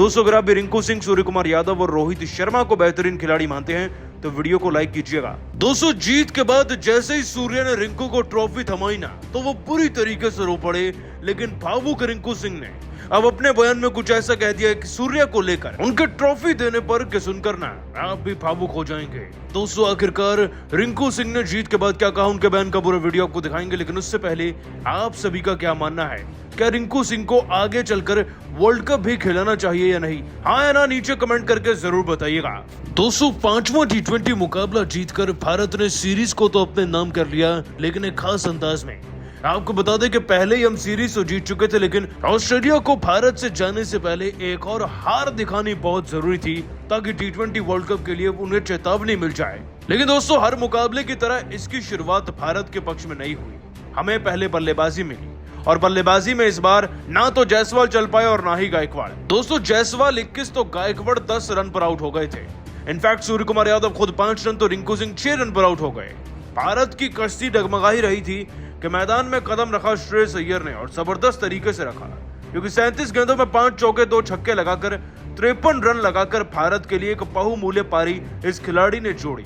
दोस्तों अगर आप भी रिंकू सिंह, सूर्य कुमार यादव और रोहित शर्मा को बेहतरीन खिलाड़ी मानते हैं तो वीडियो को लाइक कीजिएगा। दोस्तों जीत के बाद जैसे ही सूर्य ने रिंकू को ट्रॉफी थमाई ना तो वो पूरी तरीके से रो पड़े, लेकिन भावुक रिंकू सिंह ने अब अपने बयान में कुछ ऐसा कह दिया कि सूर्य को लेकर उनके ट्रॉफी देने पर कि सुनकर ना आप भी भावुक हो जाएंगे। दोस्तों आखिरकार रिंकू सिंह ने जीत के बाद क्या कहा, उनके बयान का पूरा वीडियो आपको दिखाएंगे, लेकिन उससे पहले आप सभी का क्या मानना है, क्या रिंकू सिंह को आगे चलकर वर्ल्ड कप भी खिलाना चाहिए या नहीं? हाँ या ना नीचे कमेंट करके जरूर बताइएगा। दोस्तों 5वां T20 मुकाबला जीतकर भारत ने सीरीज को तो अपने नाम कर लिया, लेकिन एक खास अंदाज में। आपको बता दें कि पहले ही हम सीरीज तो जीत चुके थे, लेकिन ऑस्ट्रेलिया को भारत से जाने से पहले एक और हार दिखानी बहुत जरूरी थी ताकि T20 वर्ल्ड कप के लिए उन्हें चेतावनी मिल जाए। लेकिन दोस्तों हर मुकाबले की तरह इसकी शुरुआत भारत के पक्ष में नहीं हुई। हमें पहले बल्लेबाजी मिली और बल्लेबाजी में इस बार ना तो जायसवाल चल पाए और ना ही गायकवाड़। दोस्तों जायसवाल 21 तो गायकवाड़ 10 रन पर आउट हो गए थे। इनफैक्ट सूर्य कुमार यादव खुद 5 रन तो रिंकू सिंह 6 रन पर आउट हो गए। भारत की कश्ती डगमगा ही रही थी कि मैदान में कदम रखा श्रेयस अय्यर ने, और जबरदस्त तरीके से रखा, क्योंकि 37 गेंदों में 5 चौके 2 छक्के लगाकर 53 रन लगाकर भारत के लिए एक बहुमूल्य पारी इस खिलाड़ी ने जोड़ी।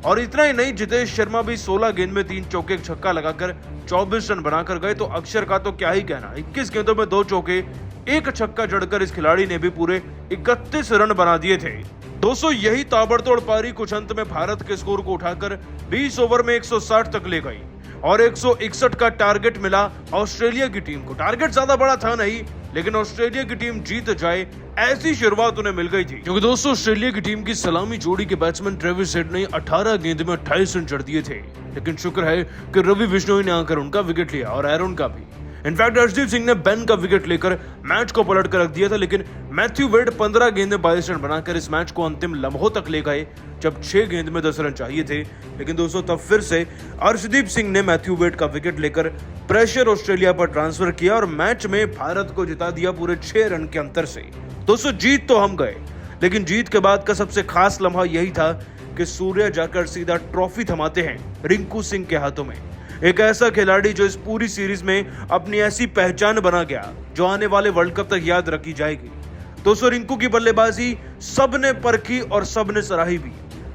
और इतना ही नहीं, जितेश शर्मा भी 16 गेंद में 3 चौके 1 छक्का लगाकर 24 रन बनाकर गए। तो अक्षर का तो क्या ही कहना, 21 गेंदों में 2 चौके 1 छक्का जड़कर इस खिलाड़ी ने भी पूरे 31 रन बना दिए थे। दोस्तों यही ताबड़तोड़ पारी कुछ अंत में भारत के स्कोर को उठाकर 20 ओवर में 160 तक ले गई और 161 का टारगेट मिला ऑस्ट्रेलिया की टीम को। टारगेट ज्यादा बड़ा था नहीं, लेकिन ऑस्ट्रेलिया की टीम जीत जाए ऐसी शुरुआत उन्हें मिल गई थी, क्योंकि दोस्तों ऑस्ट्रेलिया की टीम की सलामी जोड़ी के बैट्समैन ट्रेविस हेड ने 18 गेंद में 28 रन जड़ दिए थे। लेकिन शुक्र है कि रवि बिश्नोई ने आकर उनका विकेट लिया और एरोन का भी। इनफैक्ट अर्शदीप सिंह ने बेन का विकेट लेकर मैच को पलट कर रख दिया था, लेकिन मैथ्यू वेड 15 गेंद में 22 रन बनाकर इस मैच को अंतिम लम्हों तक ले गए, जब 6 गेंद में 10 रन चाहिए थे। लेकिन दोस्तों तब फिर से अर्शदीप सिंह ने मैथ्यू वेड का विकेट लेकर प्रेशर ऑस्ट्रेलिया पर ट्रांसफर किया और मैच में भारत को जिता दिया पूरे 6 रन के अंतर से। दोस्तों जीत तो हम गए, लेकिन जीत के बाद का सबसे खास लम्हा यही था कि सूर्य जाकर सीधा ट्रॉफी थमाते हैं रिंकू सिंह के हाथों में। एक ऐसा खिलाड़ी जो इस पूरी सीरीज में अपनी ऐसी पहचान बना गया जो आने वाले वर्ल्ड कप तक याद रखी जाएगी। दोस्तों रिंकू की बल्लेबाजी सबने परखी और सबने सराही भी,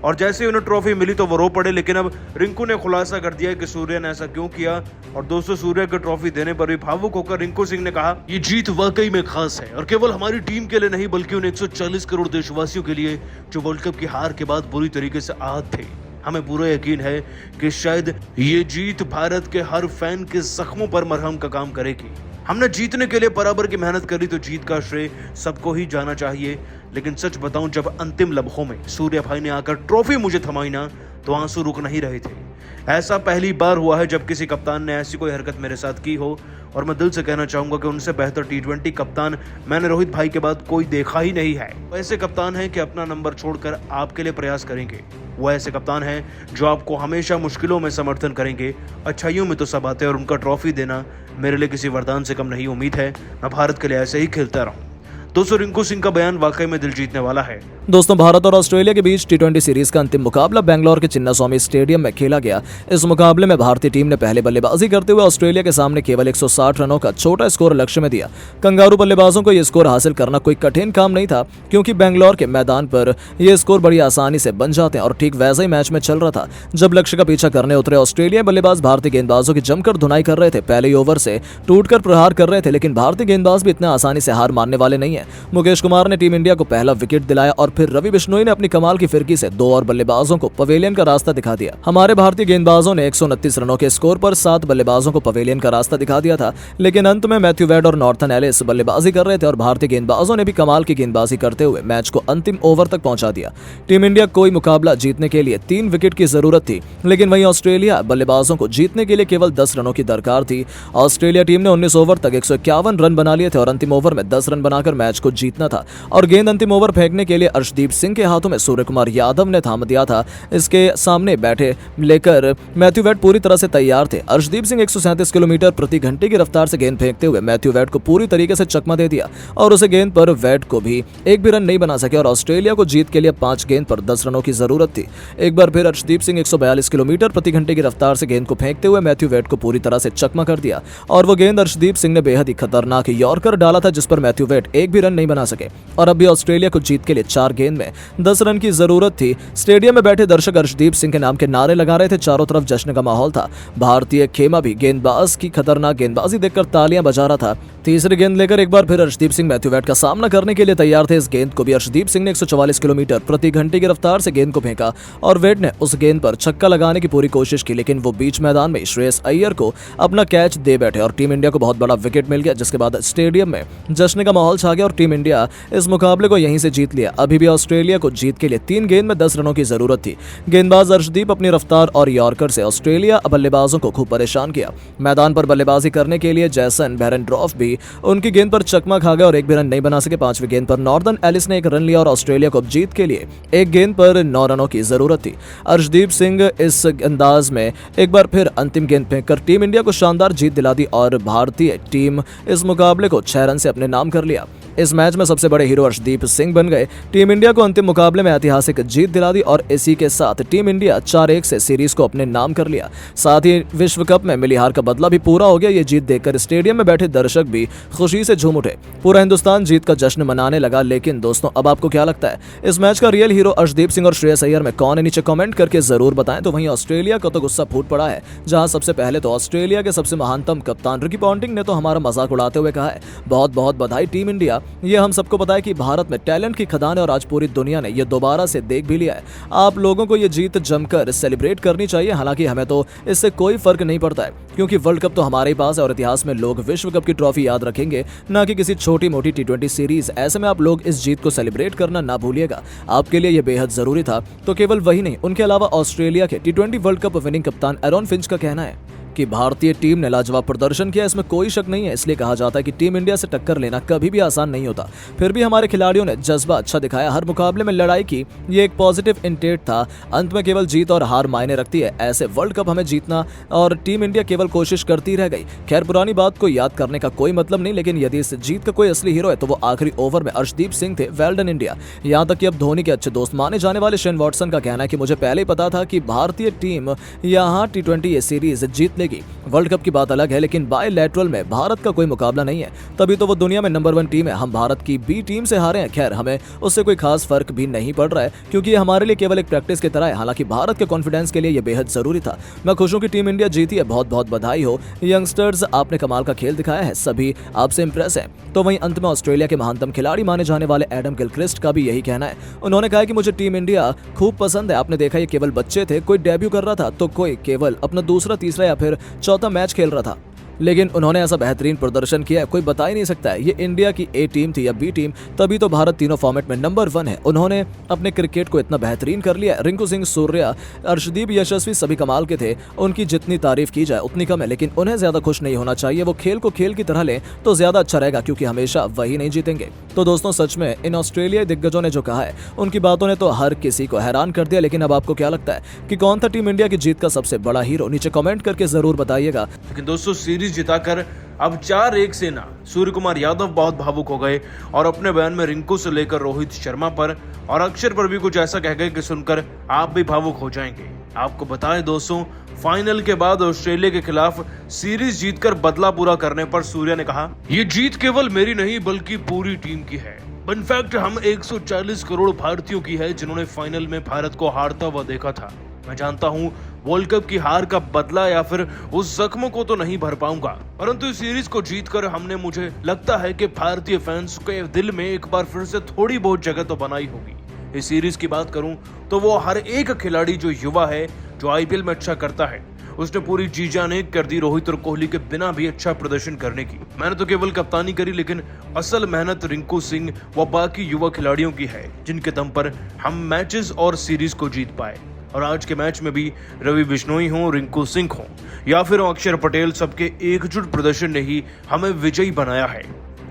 और जैसे उन्हें ट्रॉफी मिली तो वो रो पड़े। लेकिन अब रिंकू ने खुलासा कर दिया कि सूर्य ने ऐसा क्यों किया। और दोस्तों सूर्य को ट्रॉफी देने पर भी भावुक होकर रिंकू सिंह ने कहा, ये जीत वाकई में खास है और केवल हमारी टीम के लिए नहीं बल्कि उन 140 करोड़ देशवासियों के लिए जो वर्ल्ड कप की हार के बाद बुरी तरीके से आहत थे। हमें पूरा यकीन है कि शायद ये जीत भारत के हर फैन के जख्मों पर मरहम का काम करेगी। हमने जीतने के लिए बराबर की मेहनत करी तो जीत का श्रेय सबको ही जाना चाहिए। लेकिन सच बताऊं, जब अंतिम लम्हों में सूर्य भाई ने आकर ट्रॉफी मुझे थमाई ना तो आंसू रुक नहीं रहे थे। ऐसा पहली बार हुआ है जब किसी कप्तान ने ऐसी कोई हरकत मेरे साथ की हो, और मैं दिल से कहना चाहूंगा कि उनसे बेहतर T20 कप्तान मैंने रोहित भाई के बाद कोई देखा ही नहीं है। वो ऐसे कप्तान हैं कि अपना नंबर छोड़कर आपके लिए प्रयास करेंगे। वो ऐसे कप्तान हैं जो आपको हमेशा मुश्किलों में समर्थन करेंगे, अच्छाइयों में तो सब आते हैं, और उनका ट्रॉफी देना मेरे लिए किसी वरदान से कम नहीं। उम्मीद है मैं भारत के लिए ऐसे ही खेलता रहूं। दोस्तों रिंकू सिंह का बयान वाकई में दिल जीतने वाला है। दोस्तों भारत और ऑस्ट्रेलिया के बीच T20 सीरीज का अंतिम मुकाबला बेंगलोर के चिन्नास्वामी स्टेडियम में खेला गया। इस मुकाबले में भारतीय टीम ने पहले बल्लेबाजी करते हुए ऑस्ट्रेलिया के सामने केवल 160 रनों का छोटा स्कोर लक्ष्य में दिया। कंगारू बल्लेबाजों को यह स्कोर हासिल करना कोई कठिन काम नहीं था, क्योंकि बेंगलोर के मैदान पर यह स्कोर बड़ी आसानी से बन जाते हैं। और ठीक वैसा ही मैच में चल रहा था जब लक्ष्य का पीछा करने उतरे ऑस्ट्रेलिया बल्लेबाज भारतीय गेंदबाजों की जमकर धुनाई कर रहे थे। पहले ही ओवर से टूटकर प्रहार कर रहे थे, लेकिन भारतीय गेंदबाज भी इतना आसानी से हार मानने वाले नहीं है। मुकेश कुमार ने टीम इंडिया को पहला विकेट दिलाया और फिर रवि बिश्नोई ने अपनी कमाल की फिरकी से 2 और बल्लेबाजों को पवेलियन का रास्ता दिखा दिया। हमारे भारतीय गेंदबाजों ने 129 रनों के स्कोर पर 7 बल्लेबाजों को पवेलियन का रास्ता दिखा दिया था, लेकिन अंत में मैथ्यू वेड और नॉर्थन एलिस बल्लेबाजी कर रहे थे और भारतीय गेंदबाजों ने भी कमाल की गेंदबाजी करते हुए मैच को अंतिम ओवर तक पहुंचा दिया। टीम इंडिया कोई मुकाबला जीतने के लिए 3 विकेट की जरूरत थी, लेकिन वहीं ऑस्ट्रेलिया बल्लेबाजों को जीतने के लिए केवल 10 रनों की दरकार थी। ऑस्ट्रेलिया टीम ने 19 ओवर तक 151 रन बना लिए थे और अंतिम ओवर में 10 रन बनाकर मैच को जीतना था। और गेंद अंतिम ओवर फेंकने के लिए अर्शदीप सिंह के हाथों में सूर्य कुमार यादव ने थाम दिया था। इसके सामने बैठे लेकर मैथ्यू वेड पूरी तरह से तैयार थे। अर्शदीप सिंह 137 किलोमीटर प्रति घंटे की रफ्तार से गेंद फेंकते हुए मैथ्यू वेड को पूरी तरीके से चकमा दे दिया और उसे गेंद पर वेड को भी एक भी रन नहीं बना सके और ऑस्ट्रेलिया को जीत के लिए 5 गेंद पर 10 रनों की जरूरत थी। एक बार फिर अर्शदीप सिंह 142 किलोमीटर प्रति घंटे की रफ्तार से गेंद को फेंकते हुए मैथ्यू वेड को पूरी तरह से चकमा कर दिया और वो गेंद अर्शदीप सिंह ने बेहद ही खतरनाक यॉर्कर डाला था जिस पर मैथ्यू वेड एक भी रन नहीं बना सके और अब भी ऑस्ट्रेलिया को जीत के लिए 4 गेंद में 10 रन की जरूरत थी। स्टेडियम में बैठे दर्शक अर्शदीप सिंह के नाम के नारे लगा रहे थे। चारों तरफ जश्न का माहौल था। भारतीय खेमा भी गेंदबाज की खतरनाक गेंदबाजी देखकर तालियां बजा रहा था। तीसरी गेंद लेकर एक बार फिर अर्शदीप सिंह मैथ्यू वेड का सामना करने के लिए तैयार थे। इस गेंद को भी अर्शदीप सिंह ने 144 किलोमीटर प्रति घंटे की रफ्तार से गेंद को फेंका और वेड ने उस गेंद पर छक्का लगाने की पूरी कोशिश की, लेकिन वो बीच मैदान में श्रेयस अय्यर को अपना कैच दे बैठे और टीम इंडिया को बहुत बड़ा विकेट मिल गया, जिसके बाद स्टेडियम में जश्न का माहौल छा गया और टीम इंडिया इस मुकाबले को यहीं से जीत लिया। अभी भी ऑस्ट्रेलिया को जीत के लिए 3 गेंद में 10 रनों की जरूरत थी। गेंदबाज अर्शदीप अपनी रफ्तार और यॉर्कर से ऑस्ट्रेलिया बल्लेबाजों को खूब परेशान किया। मैदान पर बल्लेबाजी करने के लिए जैसन बेरेंड्रॉफ भी उनकी गेंद पर चकमा खा गए और एक भी रन नहीं बना सके। 5वीं गेंद पर नॉर्दर्न एलिस ने एक रन लिया और ऑस्ट्रेलिया को जीत के लिए एक गेंद पर 9 रनों की जरूरत थी। अर्शदीप सिंह इस अंदाज में एक बार फिर अंतिम गेंद फेंककर टीम इंडिया को शानदार जीत दिला दी और भारतीय टीम इस मुकाबले को 6 रन से अपने नाम कर लिया। इस मैच में सबसे बड़े हीरो अर्शदीप सिंह बन गए। टीम इंडिया को अंतिम मुकाबले में ऐतिहासिक जीत दिला दी और इसी के साथ टीम इंडिया 4-1 से सीरीज को अपने नाम कर लिया। साथ ही विश्व कप में मिली हार का बदला भी पूरा हो गया। ये जीत देखकर स्टेडियम में बैठे दर्शक भी खुशी से झूम उठे। पूरा हिंदुस्तान जीत का जश्न मनाने लगा। लेकिन दोस्तों, अब आपको क्या लगता है, इस मैच का रियल हीरो अर्शदीप सिंह और श्रेयस अय्यर में कौन है? नीचे कमेंट करके जरूर बताएं। तो वहीं ऑस्ट्रेलिया का तो गुस्सा फूट पड़ा है, जहां सबसे पहले तो ऑस्ट्रेलिया के सबसे महानतम कप्तान रिकी पॉन्टिंग ने तो हमारा मजाक उड़ाते हुए कहा है, बहुत बहुत बधाई टीम इंडिया। ये हम सबको पता है कि भारत में टैलेंट की खदान है और आज पूरी दुनिया ने ये दोबारा से देख भी लिया है। आप लोगों को ये जीत जमकर सेलिब्रेट करनी चाहिए। हालांकि हमें तो इससे कोई फर्क नहीं पड़ता है, क्योंकि वर्ल्ड कप तो हमारे ही पास है और इतिहास में लोग विश्व कप की ट्रॉफी याद रखेंगे, ना कि किसी छोटी मोटी T20 सीरीज। ऐसे में आप लोग इस जीत को सेलिब्रेट करना ना भूलिएगा। आपके लिए यह बेहद जरूरी था। तो केवल वही नहीं, उनके अलावा ऑस्ट्रेलिया के T20 वर्ल्ड कप विनिंग कप्तान एरॉन फिंच का कहना है कि भारतीय टीम ने लाजवाब प्रदर्शन किया, इसमें कोई शक नहीं है। इसलिए कहा जाता है कि टीम इंडिया से टक्कर लेना कभी भी आसान नहीं होता। फिर भी हमारे खिलाड़ियों ने जज्बा अच्छा दिखाया, हर मुकाबले में लड़ाई की। ये एक पॉजिटिव इंटेट था। अंत में केवल जीत और हार मायने रखती है। ऐसे वर्ल्ड कप हमें जीतना और टीम इंडिया केवल कोशिश करती रह गई। खैर, पुरानी बात को याद करने का कोई मतलब नहीं, लेकिन यदि इस जीत का कोई असली हीरो है तो वो आखिरी ओवर में अर्शदीप सिंह थे। Well done India. यहाँ तक कि अब धोनी के अच्छे दोस्त माने जाने वाले शेन वॉटसन का कहना है कि मुझे पहले ही पता था कि भारतीय टीम यहाँ T20 ये सीरीज जीत लेगी। वर्ल्ड कप की बात अलग है, लेकिन बायलैटरल में भारत का कोई मुकाबला नहीं है, तभी तो वो दुनिया में नंबर 1 टीम है। हम भारत की बी टीम से हारे हैं। खैर, हमें उससे कोई खास फर्क भी नहीं पड़ रहा है, क्योंकि ये हमारे लिए केवल एक प्रैक्टिस की तरह है। हालांकि भारत के कॉन्फिडेंस के लिए ये बेहद जरूरी था। मैं खुश हूं कि टीम इंडिया जीती है। बहुत बहुत बधाई हो यंगस्टर्स, आपने कमाल का खेल दिखाया है। सभी आपसे इंप्रेस हैं। तो वहीं अंत में ऑस्ट्रेलिया के महानतम खिलाड़ी माने जाने वाले एडम गिलक्रिस्ट का भी यही कहना है। उन्होंने कहा कि मुझे टीम इंडिया खूब पसंद है। आपने देखा, ये केवल बच्चे थे, कोई डेब्यू कर रहा था तो कोई केवल अपना दूसरा, तीसरा या फिर चौथा मैच खेल रहा था, लेकिन उन्होंने ऐसा बेहतरीन प्रदर्शन किया, कोई बता ही नहीं सकता है ये इंडिया की ए टीम थी या बी टीम, तभी तो भारत तीनों फॉर्मेट में नंबर 1 है। उन्होंने अपने क्रिकेट को इतना बेहतरीन कर लिया। रिंकू सिंह, सूर्या, अर्शदीप, यशस्वी सभी कमाल के थे। उनकी जितनी तारीफ की जाए उतनी कम है, लेकिन उन्हें ज्यादा खुश नहीं होना चाहिए। वो खेल को खेल की तरह लें तो ज्यादा अच्छा रहेगा, क्योंकि हमेशा वही नहीं जीतेंगे। तो दोस्तों, सच में इन ऑस्ट्रेलियाई दिग्गजों ने जो कहा है, उनकी बातों ने तो हर किसी को हैरान कर दिया। लेकिन अब आपको क्या लगता है कि कौन था टीम इंडिया की जीत का सबसे बड़ा हीरो? नीचे कमेंट करके जरूर बताइएगा। लेकिन दोस्तों, सीरीज जिताकर अब 4-1 से ना सूर्य कुमार यादव बहुत भावुक हो गए और अपने बयान में रिंकू से लेकर रोहित शर्मा पर और अक्षर पर भी कुछ ऐसा कह गए कि सुनकर आप भी भावुक हो जाएंगे। आपको बताएं दोस्तों, फाइनल के बाद ऑस्ट्रेलिया के खिलाफ सीरीज जीतकर बदला पूरा करने पर सूर्या ने कहा, ये जीत केवल मेरी नहीं बल्कि पूरी टीम की है। इनफैक्ट हम 140 करोड़ भारतीयों की है जिन्होंने फाइनल में भारत को हारता हुआ देखा था। मैं जानता हूँ वर्ल्ड कप की हार का बदला या फिर उस जख्म को तो नहीं भर पाऊंगा, परंतु इस सीरीज को जीतकर हमने, मुझे लगता है कि भारतीय फैंस के दिल में एक बार फिर से थोड़ी बहुत जगह तो बनाई होगी। इस सीरीज की बात करूं तो वो हर एक खिलाड़ी जो युवा है, जो आईपीएल में अच्छा करता है, उसने पूरी जी जान कर दी रोहित और कोहली के बिना भी अच्छा प्रदर्शन करने की। मैंने तो केवल कप्तानी करी, लेकिन असल मेहनत रिंकू सिंह व बाकी युवा खिलाड़ियों की है, जिनके दम पर हम मैचेस और सीरीज को जीत पाए। और आज के मैच में भी रवि बिश्नोई हो, रिंकू सिंह हो या फिर अक्षर पटेल, सबके एकजुट प्रदर्शन ने ही हमें विजयी बनाया है।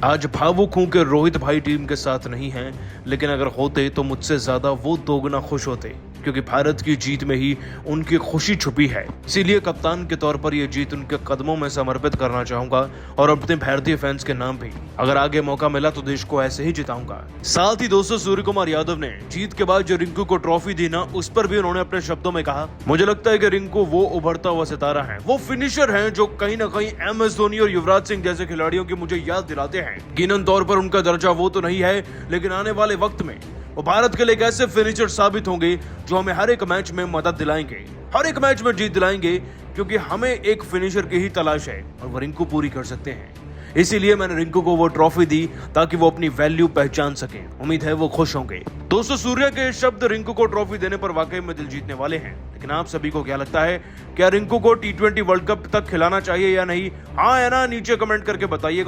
आज भावुक हूं कि रोहित भाई टीम के साथ नहीं हैं, लेकिन अगर होते तो मुझसे ज्यादा वो दोगुना खुश होते, क्योंकि भारत की जीत में ही उनकी खुशी छुपी है। इसीलिए कप्तान के तौर पर यह जीत उनके कदमों में समर्पित करना चाहूंगा और अपने भारतीय फैंस के नाम भी। अगर आगे मौका मिला तो देश को ऐसे ही जिताऊंगा। साथ ही दोस्तों, सूर्य कुमार यादव ने जीत के बाद जो रिंकू को ट्रॉफी दी ना, उस पर भी उन्होंने अपने शब्दों में कहा, मुझे लगता है कि रिंकू वो उभरता हुआ सितारा है, वो फिनिशर हैं जो कहीं ना कहीं MS धोनी और युवराज सिंह जैसे खिलाड़ियों की मुझे याद दिलाते हैं। यकीनन तौर पर उनका दर्जा वो तो नहीं है, लेकिन आने वाले वक्त में वो भारत के लिए एक ऐसे फिनिशर साबित होंगे जो हमें हर एक मैच में मदद दिलाएंगे, हर एक मैच में जीत दिलाएंगे, क्योंकि हमें एक फिनिशर की ही तलाश है और वो रिंकू पूरी कर सकते हैं। इसीलिए मैंने रिंकू को वो ट्रॉफी दी ताकि वो अपनी वैल्यू पहचान सके। उम्मीद है वो खुश होंगे। दोस्तों, सूर्या के शब्द रिंकू को ट्रॉफी देने पर वाकई में दिल जीतने वाले हैं, लेकिन आप सभी को क्या लगता है, क्या रिंकू को T20 वर्ल्ड कप तक खिलाना चाहिए या नहीं? हाँ या ना नीचे कमेंट करके बताइएगा।